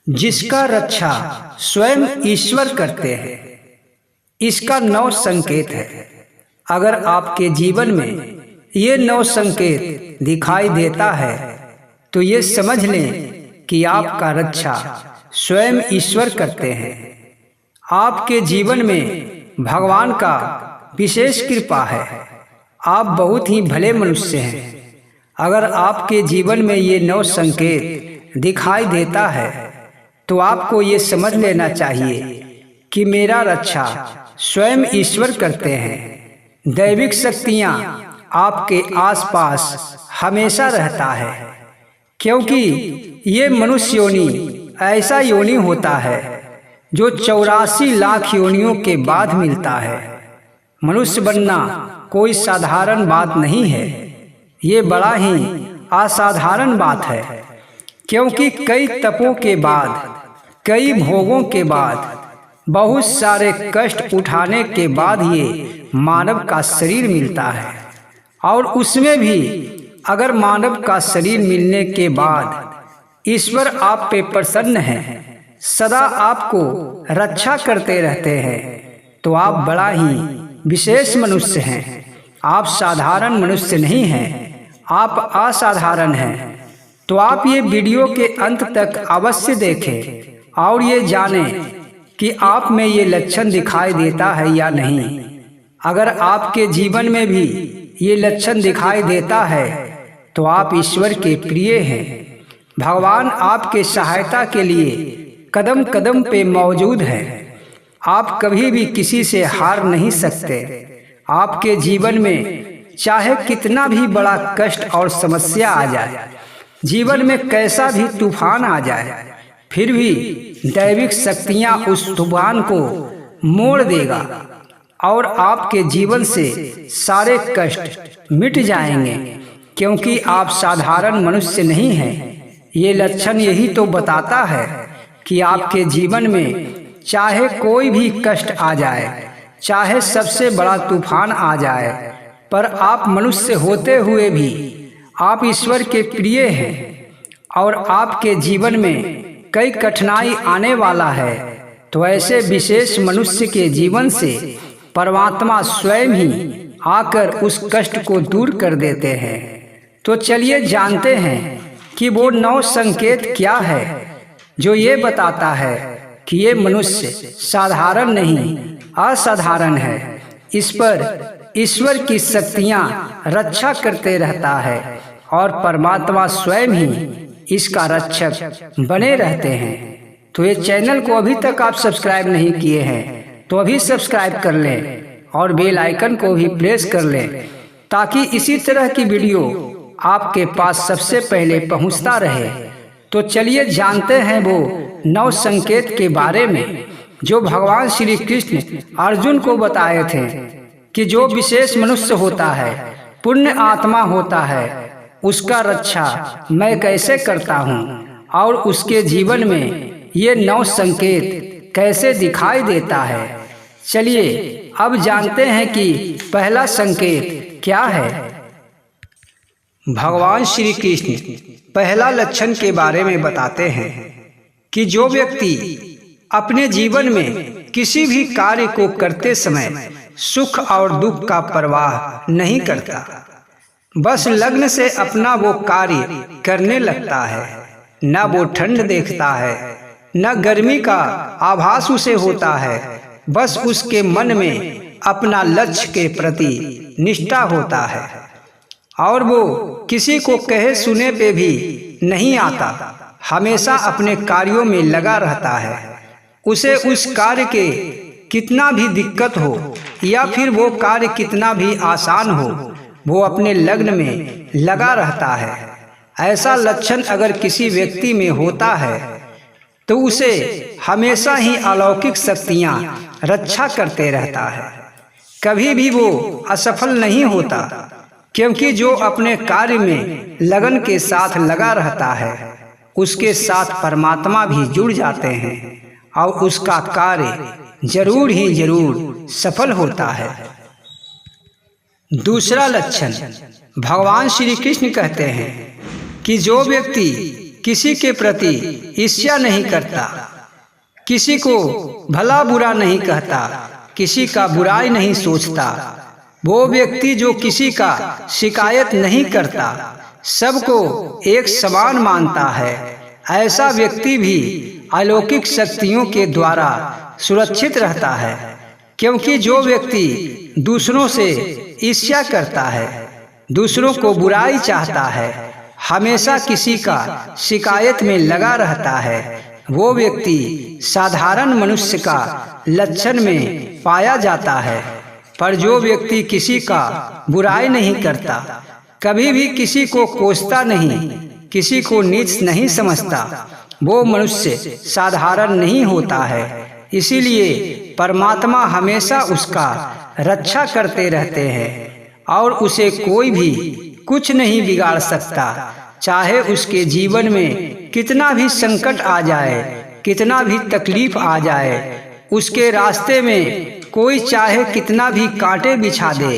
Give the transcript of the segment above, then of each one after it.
जिसका रक्षा स्वयं ईश्वर करते हैं। इसका 9 संकेत है। अगर आपके जीवन में ये 9 संकेत दिखाई देता है तो ये समझ लें कि आपका रक्षा स्वयं ईश्वर करते हैं। आपके जीवन में भगवान का विशेष कृपा है। आप बहुत ही भले मनुष्य हैं। अगर आपके जीवन में ये 9 संकेत दिखाई देता है तो आपको ये समझ लेना चाहिए कि मेरा रक्षा स्वयं ईश्वर करते हैं। दैविक शक्तियाँ आपके आसपास हमेशा रहता है, क्योंकि ये मनुष्य योनि ऐसा योनि होता है जो 84 लाख योनियों के बाद मिलता है। मनुष्य बनना कोई साधारण बात नहीं है, ये बड़ा ही असाधारण बात है, क्योंकि कई तपों के बाद, कई भोगों के बाद, बहुत सारे कष्ट उठाने के बाद ये मानव का शरीर मिलता है। और उसमें भी अगर मानव का शरीर मिलने के बाद ईश्वर आप पे प्रसन्न है, सदा आपको रक्षा करते रहते हैं, तो आप बड़ा ही विशेष मनुष्य हैं। आप साधारण मनुष्य नहीं हैं, आप असाधारण हैं। तो आप ये वीडियो के अंत तक अवश्य देखें और ये जानें कि आप में ये लक्षण दिखाई देता है या नहीं। अगर आपके जीवन में भी ये लक्षण दिखाई देता है तो आप ईश्वर के प्रिय हैं। भगवान आपके सहायता के लिए कदम कदम पे मौजूद है। आप कभी भी किसी से हार नहीं सकते। आपके जीवन में चाहे कितना भी बड़ा कष्ट और समस्या आ जाए, जीवन में कैसा भी तूफान आ जाए, फिर भी दैविक शक्तियाँ उस तूफान को मोड़ देगा और आपके जीवन से सारे कष्ट मिट जाएंगे, क्योंकि आप साधारण मनुष्य नहीं हैं। ये लक्षण यही तो बताता है कि आपके जीवन में चाहे कोई भी कष्ट आ जाए, चाहे सबसे बड़ा तूफान आ जाए, पर आप मनुष्य होते हुए भी आप ईश्वर के प्रिय हैं और आपके जीवन में कई कठिनाई आने वाला है। तो ऐसे विशेष मनुष्य के जीवन से परमात्मा स्वयं ही आकर उस कष्ट को दूर कर देते हैं। तो चलिए जानते हैं कि वो 9 संकेत क्या है जो ये बताता है कि ये मनुष्य साधारण नहीं असाधारण है। इस पर ईश्वर की शक्तियाँ रक्षा करते रहता है और परमात्मा स्वयं ही इसका रक्षक बने रहते हैं। तो ये चैनल को अभी तक आप सब्सक्राइब नहीं किए हैं तो अभी सब्सक्राइब कर लें और बेल आइकन को भी प्रेस कर लें, ताकि इसी तरह की वीडियो आपके पास सबसे पहले पहुंचता रहे। तो चलिए जानते हैं वो 9 संकेत के बारे में जो भगवान श्री कृष्ण अर्जुन को बताए थे कि जो विशेष मनुष्य होता है, पुण्य आत्मा होता है, उसका रक्षा मैं कैसे करता हूँ और उसके जीवन में ये 9 संकेत कैसे दिखाई देता है। चलिए अब जानते हैं कि पहला संकेत क्या है। भगवान श्री कृष्ण पहला लक्षण के बारे में बताते हैं कि जो व्यक्ति अपने जीवन में किसी भी कार्य को करते समय सुख और दुख का परवाह नहीं करता, बस लग्न से अपना वो कार्य करने लगता है। न वो ठंड देखता है, न गर्मी का आभास उसे होता है, बस उसके मन में अपना लक्ष्य के प्रति निष्ठा होता है और वो किसी को कहे सुने पे भी नहीं आता, हमेशा अपने कार्यों में लगा रहता है। उसे उस कार्य के कितना भी दिक्कत हो या फिर वो कार्य कितना भी आसान हो, वो अपने लग्न में लगा रहता है। ऐसा लक्षण अगर किसी व्यक्ति में होता है तो उसे हमेशा ही अलौकिक शक्तियाँ रक्षा करते रहता है। कभी भी वो असफल नहीं होता, क्योंकि जो अपने कार्य में लगन के साथ लगा रहता है उसके साथ परमात्मा भी जुड़ जाते हैं और उसका कार्य जरूर ही जरूर सफल होता है। दूसरा लक्षण, भगवान श्री कृष्ण कहते हैं कि जो व्यक्ति किसी के प्रति ईर्ष्या नहीं करता, किसी को भला बुरा नहीं कहता, किसी का बुराई नहीं सोचता, वो व्यक्ति जो किसी का शिकायत नहीं करता, सबको एक समान मानता है, ऐसा व्यक्ति भी अलौकिक शक्तियों के द्वारा सुरक्षित रहता है। क्योंकि जो व्यक्ति दूसरों से ईर्ष्या करता है, दूसरों को बुराई चाहता है, हमेशा किसी का शिकायत में लगा रहता है, वो व्यक्ति साधारण मनुष्य का लक्षण में पाया जाता है। पर जो व्यक्ति किसी का बुराई नहीं करता, कभी भी किसी को कोसता नहीं, किसी को नीच नहीं समझता, वो मनुष्य साधारण नहीं होता है। इसीलिए परमात्मा हमेशा उसका रक्षा करते रहते हैं और उसे कोई भी कुछ नहीं बिगाड़ सकता। चाहे उसके जीवन में कितना भी संकट आ जाए, कितना भी तकलीफ आ जाए, उसके रास्ते में कोई चाहे कितना भी कांटे बिछा दे,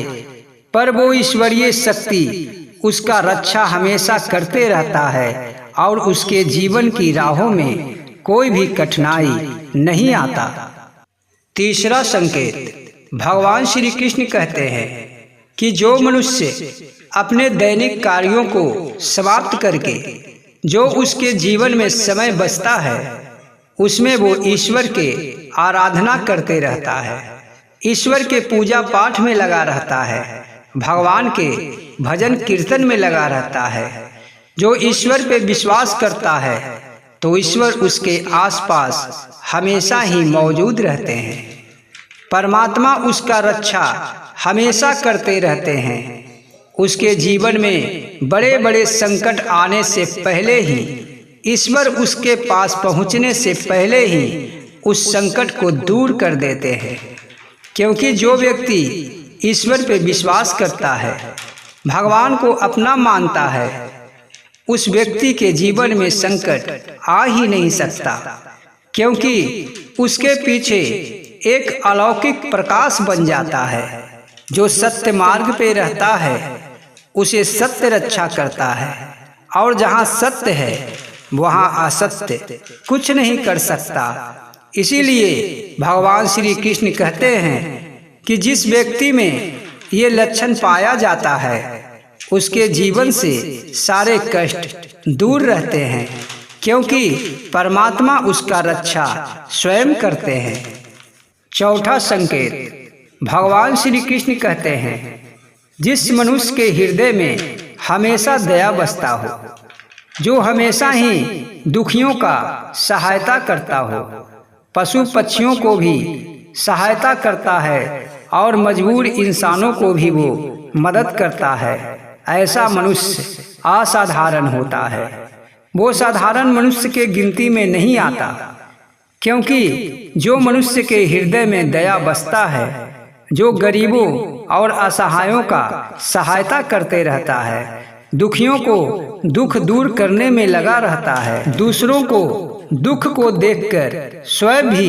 पर वो ईश्वरीय शक्ति उसका रक्षा हमेशा करते रहता है और उसके जीवन की राहों में कोई भी कठिनाई नहीं आता। तीसरा संकेत, भगवान श्री कृष्ण कहते हैं कि जो मनुष्य अपने दैनिक कार्यों को समाप्त करके जो उसके जीवन में समय बचता है, उसमें वो ईश्वर के आराधना करते रहता है, ईश्वर के पूजा पाठ में लगा रहता है, भगवान के भजन कीर्तन में लगा रहता है। जो ईश्वर पे विश्वास करता है तो ईश्वर उसके आसपास हमेशा ही मौजूद रहते हैं। परमात्मा उसका रक्षा हमेशा करते रहते हैं। उसके जीवन में बड़े बड़े संकट आने से पहले ही ईश्वर उसके पास पहुंचने से पहले ही उस संकट को दूर कर देते हैं। क्योंकि जो व्यक्ति ईश्वर पे विश्वास करता है, भगवान को अपना मानता है, उस व्यक्ति के जीवन में संकट आ ही नहीं सकता। क्योंकि उसके पीछे एक अलौकिक प्रकाश बन जाता है। जो सत्य मार्ग पे रहता है उसे सत्य रक्षा करता है, और जहाँ सत्य है वहाँ असत्य कुछ नहीं कर सकता। इसीलिए भगवान श्री कृष्ण कहते हैं कि जिस व्यक्ति में ये लक्षण पाया जाता है उसके जीवन से सारे कष्ट दूर रहते हैं, क्योंकि परमात्मा उसका रक्षा स्वयं करते हैं। चौथा संकेत, भगवान श्री कृष्ण कहते हैं जिस मनुष्य के हृदय में हमेशा दया बसता हो, जो हमेशा ही दुखियों का सहायता करता हो, पशु पक्षियों को भी सहायता करता है और मजबूर इंसानों को भी वो मदद करता है, ऐसा मनुष्य असाधारण होता है। वो साधारण मनुष्य के गिनती में नहीं आता। क्योंकि जो मनुष्य के हृदय में दया बसता है, जो गरीबों और असहायों का सहायता करते रहता है, दुखियों को दुख दूर करने में लगा रहता है, दूसरों को दुख को देखकर स्वयं भी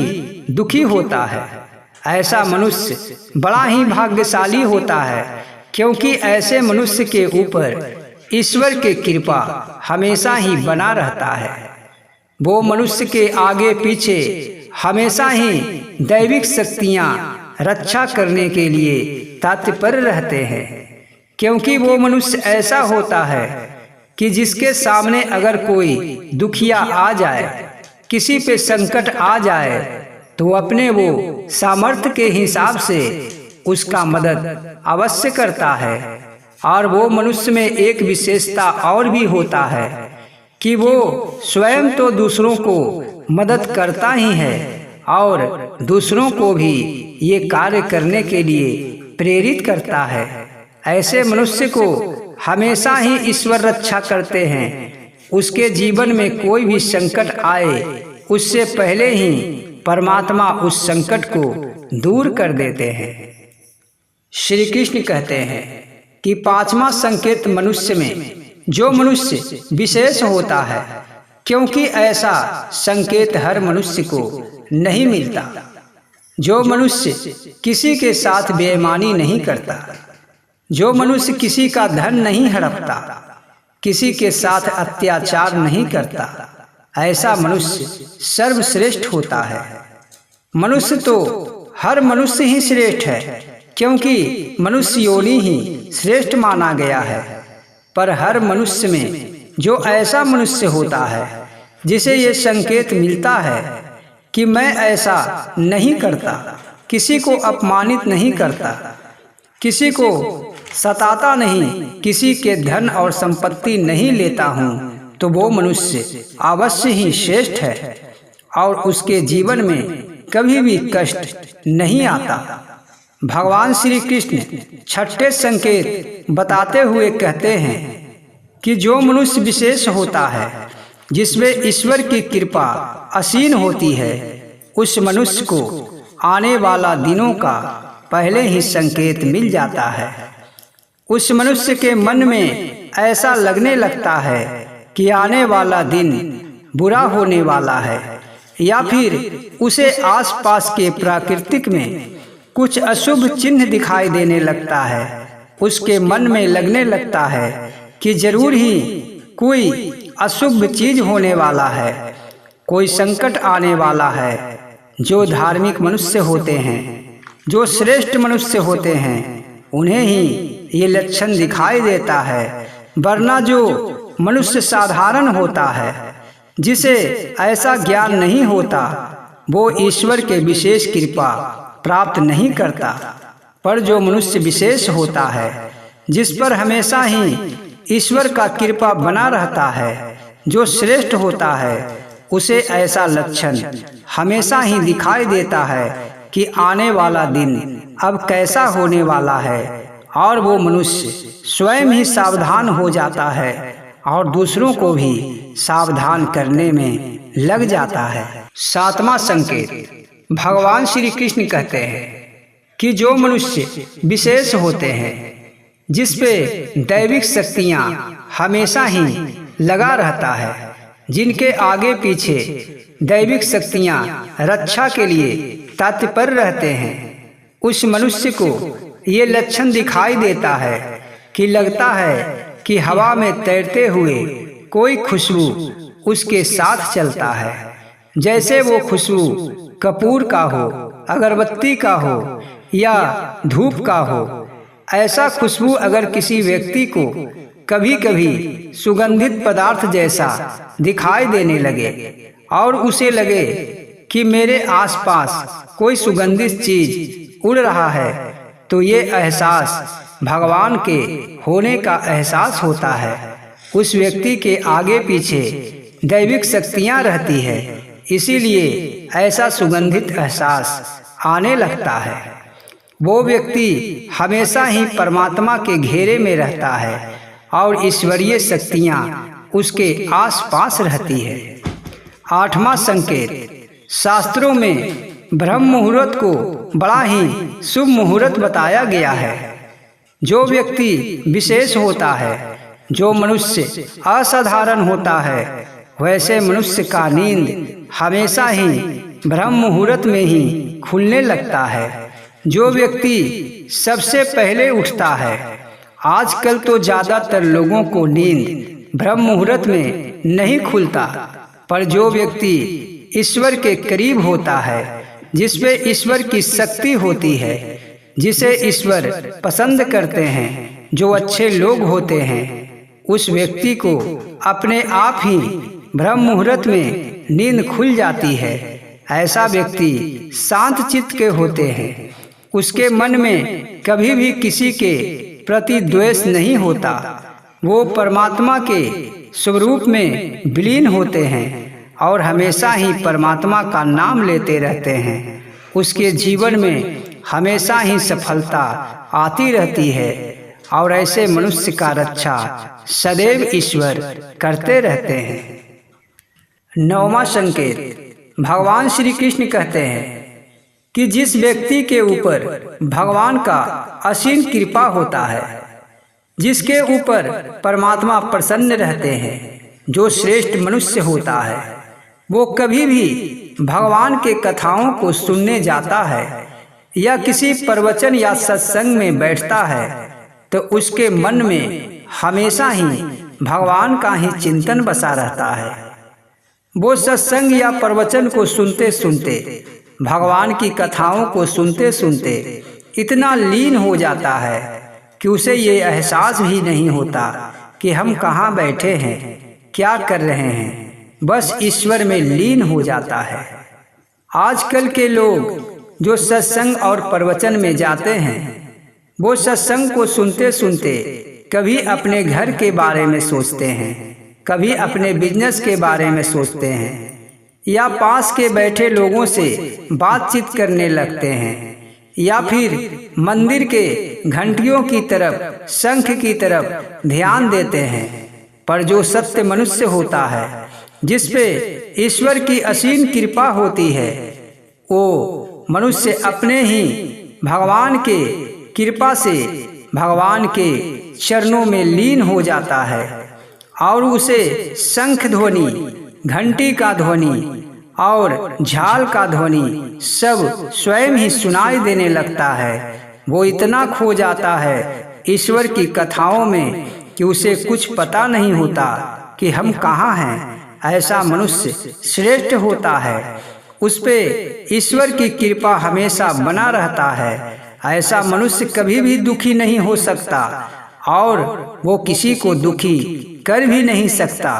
दुखी होता है, ऐसा मनुष्य बड़ा ही भाग्यशाली होता है। क्योंकि ऐसे मनुष्य के ऊपर ईश्वर की कृपा हमेशा ही बना रहता है। वो मनुष्य के आगे पीछे हमेशा ही दैविक शक्तियाँ रक्षा करने के लिए तत्पर रहते हैं। क्योंकि वो मनुष्य ऐसा होता है कि जिसके सामने अगर कोई दुखिया आ जाए, किसी पे संकट आ जाए, तो अपने वो सामर्थ्य के हिसाब से उसका मदद अवश्य करता है। और वो मनुष्य में एक विशेषता और भी होता है कि वो स्वयं तो दूसरों को मदद करता ही है और दूसरों को भी ये कार्य करने के लिए प्रेरित करता है। ऐसे मनुष्य को हमेशा ही ईश्वर रक्षा करते हैं। उसके जीवन में कोई भी संकट आए, उससे पहले ही परमात्मा उस संकट को दूर कर देते हैं। श्री कृष्ण कहते हैं कि पांचवा संकेत मनुष्य में जो मनुष्य विशेष होता है, क्योंकि ऐसा संकेत हर मनुष्य को नहीं मिलता। जो मनुष्य किसी के साथ बेईमानी नहीं करता, जो मनुष्य किसी का धन नहीं हड़पता, किसी के साथ अत्याचार नहीं करता, ऐसा मनुष्य सर्वश्रेष्ठ होता है। मनुष्य तो हर मनुष्य ही श्रेष्ठ है, क्योंकि मनुष्य योनि ही श्रेष्ठ माना गया है। पर हर मनुष्य में जो ऐसा मनुष्य होता है जिसे ये संकेत मिलता है कि मैं ऐसा नहीं करता, किसी को अपमानित नहीं करता, किसी को सताता नहीं, किसी के धन और संपत्ति नहीं लेता हूँ, तो वो मनुष्य अवश्य ही श्रेष्ठ है और उसके जीवन में कभी भी कष्ट नहीं आता। भगवान श्री कृष्ण छठे संकेत बताते हुए कहते हैं कि जो मनुष्य विशेष होता है, जिसमें ईश्वर की कृपा असीम होती है, उस मनुष्य को आने वाला दिनों का पहले ही संकेत मिल जाता है। उस मनुष्य के मन में ऐसा लगने लगता है कि आने वाला दिन बुरा होने वाला है, या फिर उसे आसपास के प्राकृतिक में कुछ अशुभ चिन्ह दिखाई देने लगता है। उसके मन में लगने लगता है कि जरूर ही कोई अशुभ चीज होने वाला है, कोई संकट आने वाला है। जो धार्मिक मनुष्य होते हैं, जो श्रेष्ठ मनुष्य होते हैं, उन्हें ही ये लक्षण दिखाई देता है। वरना जो मनुष्य साधारण होता है, जिसे ऐसा ज्ञान नहीं होता, वो ईश्वर के विशेष कृपा प्राप्त नहीं करता। पर जो मनुष्य विशेष होता है, जिस पर हमेशा ही ईश्वर का कृपा बना रहता है, जो श्रेष्ठ होता है, उसे ऐसा लक्षण हमेशा ही दिखाई देता है कि आने वाला दिन अब कैसा होने वाला है, और वो मनुष्य स्वयं ही सावधान हो जाता है और दूसरों को भी सावधान करने में लग जाता है। सातवां संकेत भगवान श्री कृष्ण कहते हैं कि जो मनुष्य विशेष होते हैं, जिस पे दैविक शक्तियां हमेशा ही लगा रहता है, जिनके आगे पीछे दैविक शक्तियां रक्षा के लिए तत्पर रहते हैं, उस मनुष्य को ये लक्षण दिखाई देता है कि लगता है कि हवा में तैरते हुए कोई खुशबू उसके साथ चलता है। जैसे वो खुशबू कपूर का हो, अगरबत्ती का हो या धूप का हो। ऐसा खुशबू अगर किसी व्यक्ति को कभी कभी सुगंधित पदार्थ जैसा दिखाई देने लगे और उसे लगे कि मेरे आसपास कोई सुगंधित चीज उड़ रहा है, तो ये एहसास भगवान के होने का एहसास होता है। उस व्यक्ति के आगे पीछे दैविक शक्तियां रहती है, इसीलिए ऐसा सुगंधित एहसास आने लगता है। वो व्यक्ति हमेशा ही परमात्मा के घेरे में रहता है और ईश्वरीय शक्तियां उसके आसपास रहती है। आठवां संकेत शास्त्रों में ब्रह्म मुहूर्त को बड़ा ही शुभ मुहूर्त बताया गया है। जो व्यक्ति विशेष होता है, जो मनुष्य असाधारण होता है, वैसे मनुष्य का नींद हमेशा ही ब्रह्म मुहूर्त में ही खुलने लगता है। जो व्यक्ति सबसे पहले उठता है, आजकल तो ज्यादातर लोगों को नींद ब्रह्म मुहूर्त में नहीं खुलता, पर जो व्यक्ति ईश्वर के करीब होता है, जिसमें ईश्वर की शक्ति होती है, जिसे ईश्वर पसंद करते हैं, जो अच्छे लोग होते हैं, उस व्यक्ति को अपने आप ही ब्रह्म मुहूर्त में नींद खुल जाती है। ऐसा व्यक्ति शांत चित्त के होते हैं, उसके मन में कभी भी किसी के प्रति द्वेष नहीं होता। वो परमात्मा के स्वरूप में विलीन होते हैं और हमेशा ही परमात्मा का नाम लेते रहते हैं। उसके जीवन में हमेशा ही सफलता आती रहती है और ऐसे मनुष्य का रक्षा सदैव ईश्वर करते रहते हैं। नौवां संकेत भगवान श्री कृष्ण कहते हैं कि जिस व्यक्ति के ऊपर भगवान का असीम कृपा होता है, जिसके ऊपर परमात्मा प्रसन्न रहते हैं, जो श्रेष्ठ मनुष्य होता है, वो कभी भी भगवान के कथाओं को सुनने जाता है या किसी प्रवचन या सत्संग में बैठता है, तो उसके मन में हमेशा ही भगवान का ही चिंतन बसा रहता है। वो सत्संग या प्रवचन को सुनते सुनते, भगवान की कथाओं को सुनते सुनते इतना लीन हो जाता है कि उसे ये एहसास भी नहीं होता कि हम कहाँ बैठे हैं, क्या कर रहे हैं, बस ईश्वर में लीन हो जाता है। आजकल के लोग जो सत्संग और प्रवचन में जाते हैं, वो सत्संग को सुनते सुनते कभी अपने घर के बारे में सोचते हैं, कभी अपने बिजनेस के बारे में सोचते हैं, या पास के बैठे लोगों से बातचीत करने लगते हैं, या फिर मंदिर के घंटियों की तरफ, शंख की तरफ ध्यान देते हैं। पर जो सत्य मनुष्य होता है, जिस पे ईश्वर की असीम कृपा होती है, वो मनुष्य अपने ही भगवान के कृपा से भगवान के चरणों में लीन हो जाता है और उसे शंख ध्वनि, घंटी का ध्वनि और झाल का ध्वनि सब स्वयं ही सुनाई देने लगता है। वो इतना खो जाता है ईश्वर की कथाओं में कि उसे कुछ पता नहीं होता कि हम कहाँ हैं। ऐसा मनुष्य श्रेष्ठ होता है, उस पे ईश्वर की कृपा हमेशा बना रहता है। ऐसा मनुष्य कभी भी दुखी नहीं हो सकता और वो किसी को दुखी कर भी नहीं सकता,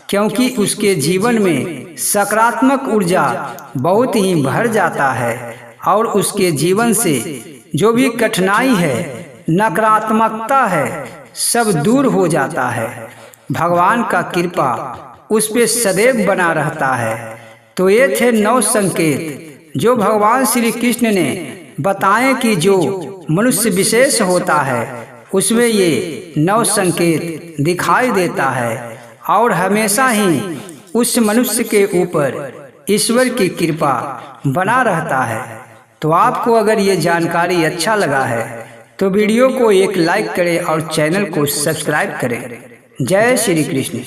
क्योंकि उसके जीवन में सकारात्मक ऊर्जा बहुत ही भर जाता है और उसके जीवन से जो भी कठिनाई है, नकारात्मकता है, सब दूर हो जाता है। भगवान का कृपा उस पे सदैव बना रहता है। तो ये थे 9 संकेत जो भगवान श्री कृष्ण ने बताएं कि जो मनुष्य विशेष होता है उसमें ये 9 संकेत दिखाई देता है और हमेशा ही उस मनुष्य के ऊपर ईश्वर की कृपा बना रहता है। तो आपको अगर ये जानकारी अच्छा लगा है तो वीडियो को एक लाइक करें और चैनल को सब्सक्राइब करें। जय श्री कृष्ण।